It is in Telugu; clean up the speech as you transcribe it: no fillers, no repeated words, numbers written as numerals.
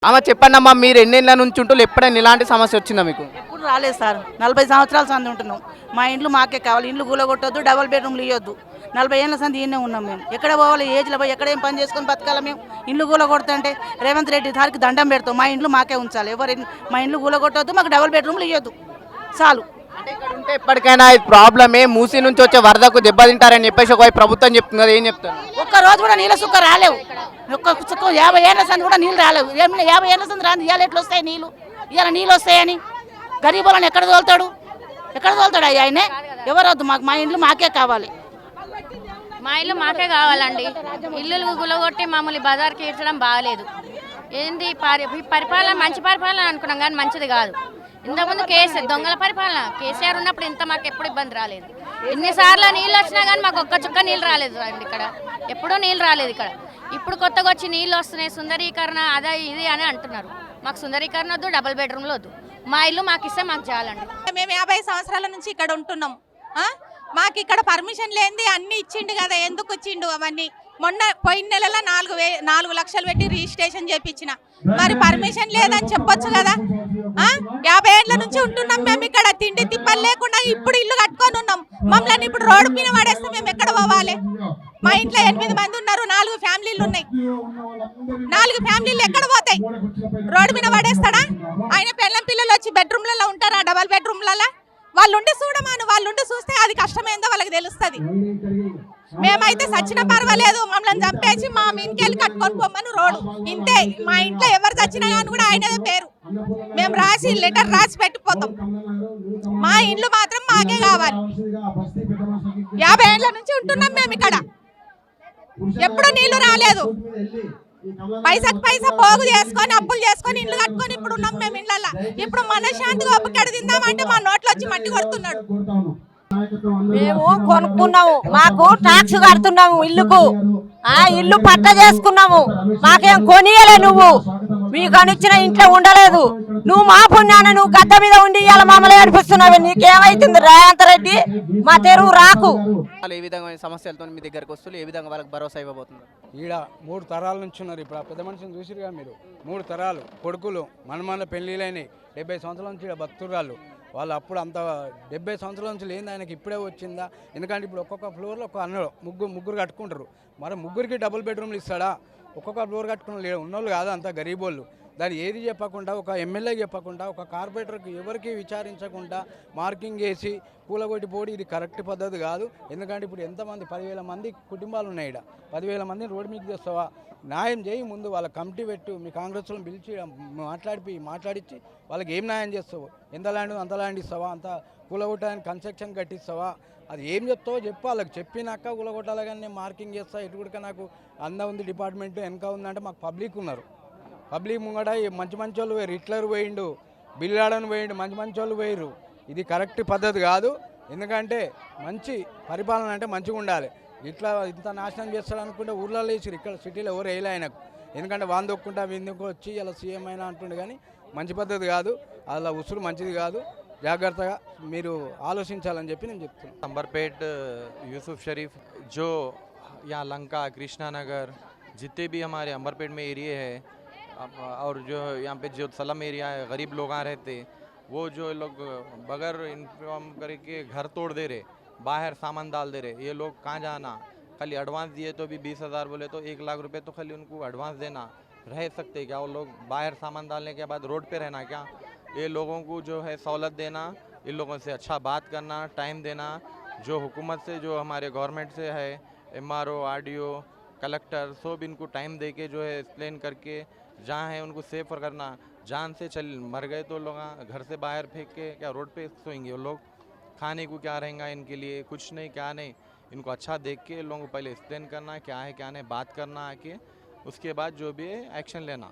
ఆమె చెప్పండమ్మా, మీరు ఎన్నేళ్ళ నుంచి ఉంటూ ఎప్పుడైనా ఇలాంటి సమస్య వచ్చిందా మీకు? ఎప్పుడు రాలేదు సార్. 40 సంవత్సరాల సంది ఉంటున్నాం. మా ఇండ్లు మాకే కావాలి. ఇండ్లు కూలగొట్టొద్దు, డబుల్ బెడ్రూమ్లు ఇవ్వద్దు. 40 ఏళ్ళ సంది ఈయనే ఉన్నాం మేము. ఎక్కడ పోవాలి? ఏజ్లో పోయి ఎక్కడ ఏం పని చేసుకొని బతకాలి మేము? ఇండ్లు కూలగొడుతుంటే రేవంత్ రెడ్డి సార్కి దండం పెడతాం. మా ఇండ్లు మాకే ఉంచాలి. మా ఇండ్లు కూలగొట్టొద్దు, మాకు డబుల్ బెడ్రూమ్లు ఇవ్వద్దు చాలు. అంటే ఇక్కడ ఉంటే ఎప్పటికైనా ఇది ప్రాబ్లమే, మూసి నుంచి వచ్చే వరదకు దెబ్బతింటారని చెప్పేసి ఒకవైపు ప్రభుత్వం చెప్తుంది కదా, ఏం చెప్తారు? ఒక్క రోజు కూడా నీళ్ళ సుక్క రాలేవు. ఒక్క సుక్క 50 ఏళ్ళ సంది కూడా నీళ్ళు రాలేవు. 50 ఏళ్ళ సంది రాని ఇవాళ ఎట్లా వస్తాయి నీళ్ళు? ఇవాళ నీళ్ళు వస్తాయని గరీబులను ఎక్కడ తోలుతాడు? అయ్యా ఆయనే? ఎవరొద్దు, మాకు మా ఇండ్లు మాకే కావాలి. మా ఇల్లు మాకే కావాలండి. ఇల్లులు గులగొట్టి మామూలు బజార్కి ఈడ్చడం బాగాలేదు. ఏంది పరిపాలన మంచి పరిపాలన అనుకున్నాం కానీ మంచిది కాదు. ఇంతకుముందు దొంగల పరిపాలన కేసీఆర్ ఉన్నప్పుడు ఇంత మాకు ఎప్పుడు ఇబ్బంది రాలేదు. ఎన్నిసార్లు నీళ్ళు వచ్చినా కానీ మాకు ఒక్క చుక్క నీళ్ళు రాలేదు అండి. ఇక్కడ ఎప్పుడూ నీళ్ళు రాలేదు. ఇక్కడ ఇప్పుడు కొత్తగా వచ్చి నీళ్ళు వస్తున్నాయి, సుందరీకరణ అదే ఇది అని అంటున్నారు. మాకు సుందరీకరణ వద్దు, డబుల్ బెడ్రూమ్లు వద్దు. మా ఇల్లు మాకు ఇస్తే మాకు చాలండి. మేము 50 సంవత్సరాల నుంచి ఇక్కడ ఉంటున్నాం. మాకు ఇక్కడ పర్మిషన్ లేనిది అన్ని ఇచ్చిండు కదా, ఎందుకు ఇచ్చిండు అవన్నీ? మొన్న పోయిన నెలలో 4 లక్షలు పెట్టి రిజిస్ట్రేషన్ చేయించిన. మరి పర్మిషన్ లేదని చెప్పొచ్చు కదా. 50 ఏళ్ళ నుంచి ఉంటున్నాం మేము ఇక్కడ, తిండి తిప్పలు లేకుండా ఇప్పుడు ఇల్లు కట్టుకొని ఉన్నాం. మమ్మల్ని ఇప్పుడు రోడ్డు మీద పడేస్తే మేము ఎక్కడ పోవాలి? మా ఇంట్లో 8 మంది ఉన్నారు, 4 ఫ్యామిలీలు ఉన్నాయి. 4 ఫ్యామిలీలు ఎక్కడ పోతాయి? రోడ్డు మీద పడేస్తాడా ఆయన? పిల్లలు వచ్చి బెడ్రూమ్లలో ఉంటారా? డబల్ బెడ్రూమ్లలో వాళ్ళు ఉండి చూడమాను. వాళ్ళు ఉండి చూస్తే అది కష్టమేందో వాళ్ళకి తెలుస్తుంది. మేమైతే చచ్చిన పర్వాలేదు, మమ్మల్ని చంపేసి మా ఇంటికెళ్ళి కట్టుకొని పోమని రోడ్డు ఇంతే. మా ఇంట్లో ఎవరు చచ్చినా కానీ కూడా ఆయనదే పేరు. మేము లెటర్ రాసి పెట్టిపోతాం. మా ఇండ్లు మాత్రం మాకే కావాలి. 50 ఏళ్ళ నుంచి ఉంటున్నాం మేము ఇక్కడ, ఎప్పుడు నీళ్లు రాలేదు. పైసా పోగు చేసుకొని అప్పులు చేసుకొని ఇండ్లు కట్టుకొని ఇప్పుడు ఉన్నాం మేము ఇళ్ళల్లో. ఇప్పుడు మనశ్శాంతిగా ఒప్పుకడ తిందామంటే మా నోట్లో వచ్చి మట్టి కొడుతున్నాడు. మేము కొనుక్కున్నాము, మాకు టాక్స్ కడుతున్నాము ఇల్లుకు. ఇల్లు పట్ట చేసుకున్నాము, మాకేం కొనియలే. నువ్వు మీకు అనిచ్చిన ఇంట్లో ఉండలేదు. నువ్వు మా పుణ్యాన నువ్వు గద్ద మీద ఉండి ఇవాళ మమ్మల్ని ఏడిపిస్తున్నావు. నీకేమైతుంది రేవంత్ రెడ్డి? మా తెరువు రాకు. ఏ విధంగా సమస్యలతో మీ దగ్గరకు వస్తూ ఏ విధంగా వాళ్ళకి భరోసా ఇవ్వబోతున్నారు? ఈడ 3 తరాల నుంచి ఉన్నారు. ఇప్పుడు ఆ పెద్ద మనిషిని చూసిరుగా మీరు. 3 తరాలు కొడుకులు మనమన్న పెళ్ళిళ్ళైనాయి. 70 సంవత్సరాల నుంచి ఈడ భక్తురాలు వాళ్ళు. అప్పుడు అంత 70 సంవత్సరాల నుంచి లేని ఆయనకి ఇప్పుడే వచ్చిందా? ఎందుకంటే ఇప్పుడు ఒక్కొక్క ఫ్లోర్లో ఒక అన్నలు ముగ్గురు కట్టుకుంటారు. మరి ముగ్గురికి డబుల్ బెడ్రూమ్లు ఇస్తాడా? ఒక్కొక్క ఫ్లోర్ కట్టుకున్న ఉన్నోళ్ళు కాదు, అంత గరీబోళ్ళు. దాన్ని ఏది చెప్పకుండా, ఒక ఎమ్మెల్యే చెప్పకుండా, ఒక కార్పొరేటర్కి ఎవరికి విచారించకుండా మార్కింగ్ వేసి కూలగొట్టి పోడి, ఇది కరెక్ట్ పద్ధతి కాదు. ఎందుకంటే ఇప్పుడు ఎంతమంది 10,000 మంది కుటుంబాలు ఉన్నాయి. ఇక్కడ 10,000 మందిని రోడ్డు మీకు తెస్తావా? న్యాయం చేయి. ముందు వాళ్ళ కమిటీ పెట్టు, మీ కాంగ్రెస్లో పిలిచి మాట్లాడించి వాళ్ళకి ఏం న్యాయం చేస్తావు? ఎంత ల్యాండ్ అంత ల్యాండ్ ఇస్తావా? అంత కూలగొట్టడానికి కన్స్ట్రక్షన్ కట్టిస్తావా? అది ఏం చెప్తావో చెప్పు. వాళ్ళకి చెప్పినాక కూలగొట్టాలి. కానీ నేను మార్కింగ్ చేస్తా, ఎటుకుడిక నాకు అందా ఉంది డిపార్ట్మెంట్ వెనక ఉందంటే మాకు పబ్లిక్ ఉన్నారు. పబ్లిక్ ముంగట మంచి వాళ్ళు పోయారు. హిట్లర్ పోయిండు, బిల్లాడని పోయిండు, మంచి వాళ్ళు పోయారు. ఇది కరెక్ట్ పద్ధతి కాదు. ఎందుకంటే మంచి పరిపాలన అంటే మంచిగా ఉండాలి. ఇట్లా ఇంత నాశనం చేస్తాడు అనుకుంటే ఊర్లలో వేసారు, ఇక్కడ సిటీలో ఎవరు వేయలే ఆయనకు. ఎందుకంటే వాందొక్కుంటా విందుకు వచ్చి ఇలా సీఎం అయినా అంటుండే. కానీ మంచి పద్ధతి కాదు, అలా ఉసురు మంచిది కాదు. జాగ్రత్తగా మీరు ఆలోచించాలని చెప్పి నేను చెప్తున్నాను. अंबरपेट यूसुफ शरीफ जो यहाँ लंका कृष्णा नगर जितने भी हमारे अंबरपेट में एरिया है और जो यहाँ पे जो सलम एरिया है, गरीब लोग रहते, वो जो लोग बगैर इन्फॉर्म करके घर तोड़ दे रहे, बाहर सामान डाल दे रहे। ये लोग कहाँ जाना? खाली एडवांस दिए तो भी 20,000 बोले तो 1 लाख रुपए तो खाली उनको एडवांस देना। रह सकते क्या वो लोग? बाहर सामान डालने के बाद रोड पे रहना क्या? ये लोगों को जो है सहूलत देना, इन लोगों से अच्छा बात करना, टाइम देना। जो हुकूमत से, जो हमारे गवर्नमेंट से है, MRO, RDO, कलेक्टर, सब इनको टाइम दे के जो है एक्सप्लेन करके जहाँ है उनको सेफ करना। जान से मर गए तो लोग घर से बाहर फेंक के क्या रोड पे सोएंगे? वो लोग खाने को क्या रहेगा इनके लिए? कुछ नहीं, क्या नहीं। इनको अच्छा देख के लोगों को पहले एक्सप्लेन करना क्या है क्या नहीं, बात करना आके, उसके बाद जो भी है एक्शन लेना।